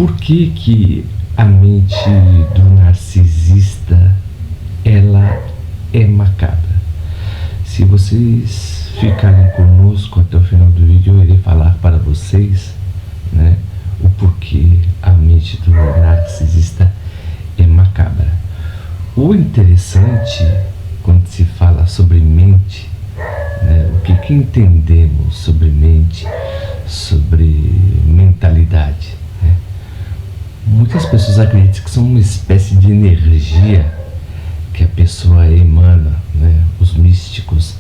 Por que a mente do narcisista ela é macabra? Se vocês ficarem conosco até o final do vídeo, eu irei falar para vocês, né, o porquê a mente do narcisista é macabra. O interessante quando se fala sobre mente, né, o que entendemos sobre mente, sobre mentalidade, né? Muitas pessoas acreditam que são uma espécie de energia que a pessoa emana, né? Os místicos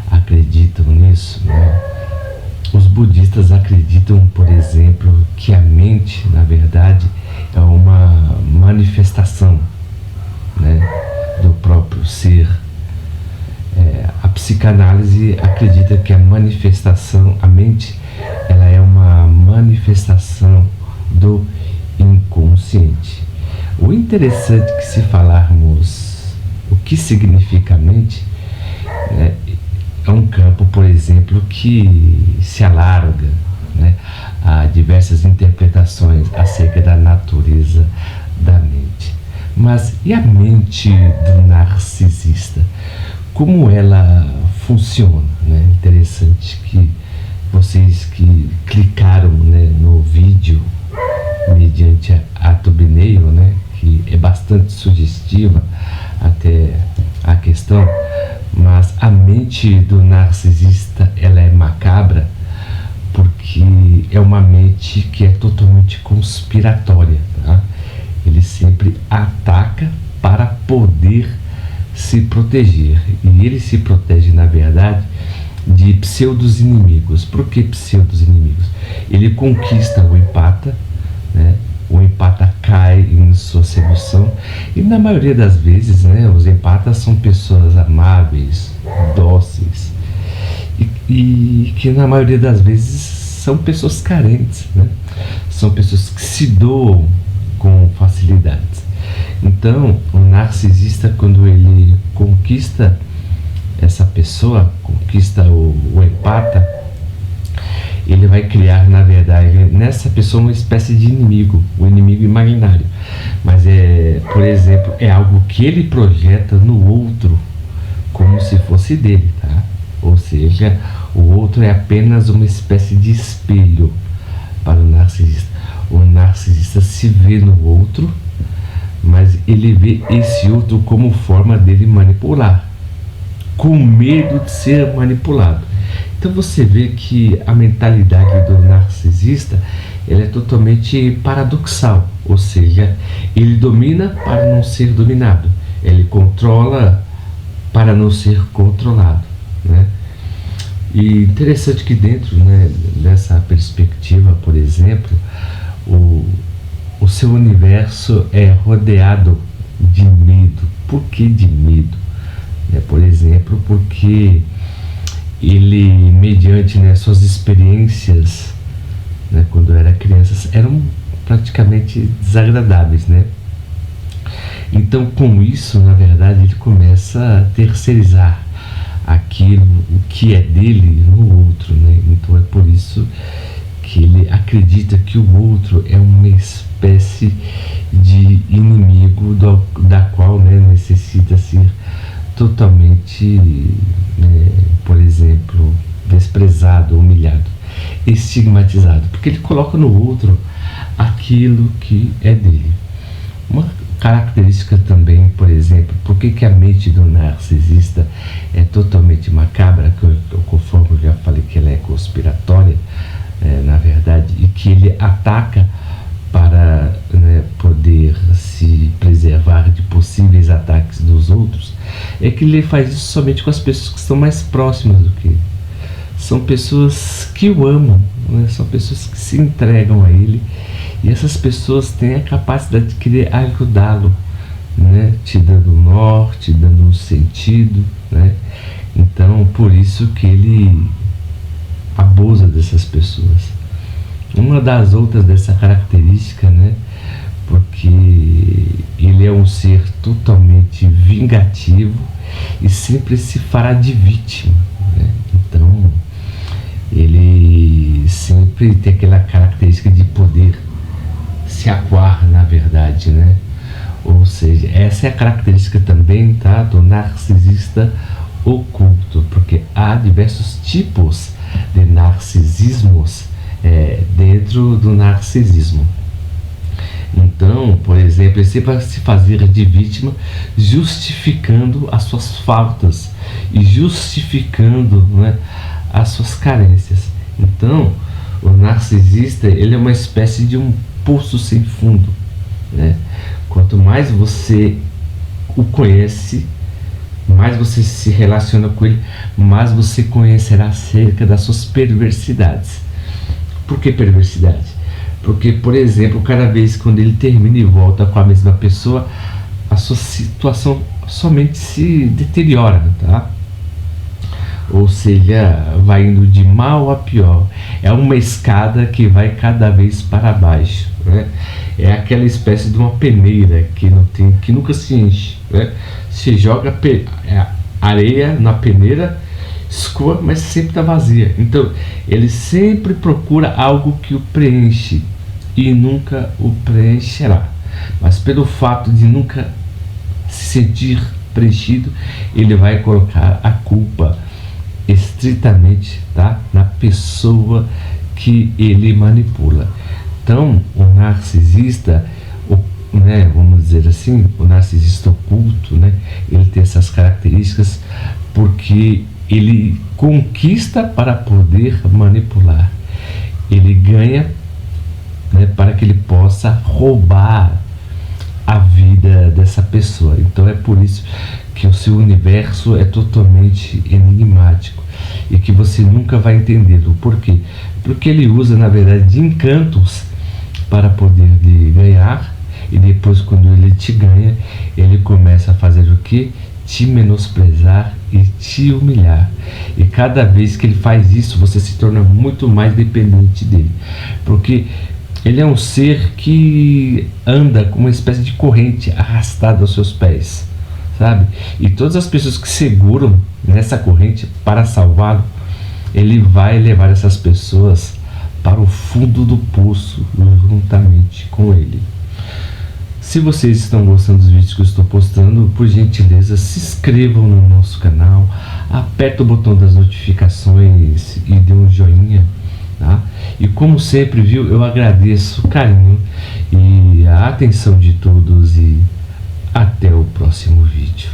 acreditam nisso, né? Os budistas acreditam, por exemplo, que a mente, na verdade, é uma manifestação, né, do próprio ser. A psicanálise acredita que a mente, ela é uma manifestação do inconsciente. O interessante é que, se falarmos o que significa mente, é um campo, por exemplo, que se alarga, né, a diversas interpretações acerca da natureza da mente. Mas e a mente do narcisista? Como ela funciona, né? Interessante que vocês que clicaram, né, no vídeo mediante a thumbnail, né, que é bastante sugestiva até a questão, mas a mente do narcisista ela é macabra porque é uma mente que é totalmente conspiratória, tá? Ele sempre ataca para poder se proteger, e ele se protege, na verdade, de pseudos inimigos. Por que pseudos inimigos? Ele conquista o empata, né? O empata cai em sua sedução, e na maioria das vezes, né, os empatas são pessoas amáveis, dóceis, e que na maioria das vezes são pessoas carentes, né? São pessoas que se doam com facilidades. Então, o narcisista, quando ele conquista essa pessoa, conquista o empata, ele vai criar, na verdade, nessa pessoa uma espécie de inimigo, um inimigo imaginário. Mas por exemplo, é algo que ele projeta no outro como se fosse dele, tá? Ou seja, o outro é apenas uma espécie de espelho para o narcisista. O narcisista se vê no outro, mas ele vê esse outro como forma dele manipular, com medo de ser manipulado. Então você vê que a mentalidade do narcisista ela é totalmente paradoxal, ou seja, ele domina para não ser dominado, ele controla para não ser controlado, né? E interessante que dentro, né, dessa perspectiva, por exemplo, o seu universo é rodeado de medo. Por que de medo? Por exemplo, porque ele, mediante, né, suas experiências, né, quando era criança, eram praticamente desagradáveis, né? Então, com isso, na verdade, ele começa a terceirizar aquilo, o que é dele, no outro, né? Então é por isso que ele acredita que o outro é uma espécie de inimigo da qual, né, necessita ser totalmente, por exemplo, desprezado, humilhado, estigmatizado, porque ele coloca no outro aquilo que é dele. Uma característica também, por exemplo, por que a mente do narcisista é totalmente macabra, conforme eu já falei que ela é conspiratória, na verdade, e que ele ataca para, né, poder se preservar de possíveis ataques dos outros, é que ele faz isso somente com as pessoas que estão mais próximas do que ele. São pessoas que o amam, né? São pessoas que se entregam a ele, e essas pessoas têm a capacidade de querer ajudá-lo, né? Te dando um norte, dando um sentido, né? Então, por isso que ele abusa dessas pessoas. Uma das outras dessa característica, né? Porque ele é um ser totalmente vingativo e sempre se fará de vítima, né? Então, ele sempre tem aquela característica de poder se verdade, né? Ou seja, essa é a característica também, tá, do narcisista oculto, porque há diversos tipos de narcisismos dentro do narcisismo. Então, por exemplo, ele sempre vai se fazer de vítima, justificando as suas faltas e justificando, né, as suas carências. Então, o narcisista, ele é uma espécie de um poço sem fundo, né? Quanto mais você o conhece, mais você se relaciona com ele, mais você conhecerá acerca das suas perversidades. Por que perversidade? Porque, por exemplo, cada vez quando ele termina e volta com a mesma pessoa, a sua situação somente se deteriora, tá? Ou seja, vai indo de mal a pior. É uma escada que vai cada vez para baixo, né? É aquela espécie de uma peneira que nunca se enche, né? Se joga areia na peneira, escoa, mas sempre está vazia. Então, ele sempre procura algo que o preenche e nunca o preencherá. Mas pelo fato de nunca se sentir preenchido, ele vai colocar a culpa estritamente, tá, na pessoa que ele manipula. Então, o narcisista, né, vamos dizer assim, o narcisista oculto, né, ele tem essas características porque ele conquista para poder manipular. Ele ganha, né, para que ele possa roubar a vida dessa pessoa. Então é por isso que o seu universo é totalmente enigmático e que você nunca vai entender o porquê. Porque ele usa, na verdade, de encantos para poder lhe ganhar, e depois, quando ele te ganha, ele começa a fazer o que? Te menosprezar e te humilhar. E cada vez que ele faz isso, você se torna muito mais dependente dele, porque ele é um ser que anda com uma espécie de corrente arrastada aos seus pés, sabe? E todas as pessoas que seguram nessa corrente para salvá-lo, ele vai levar essas pessoas para o fundo do poço juntamente com ele. Se vocês estão gostando dos vídeos que eu estou postando, por gentileza, se inscrevam no nosso canal, aperta o botão das notificações e dê um joinha, tá? E como sempre, viu, eu agradeço o carinho e a atenção de todos e até o próximo vídeo.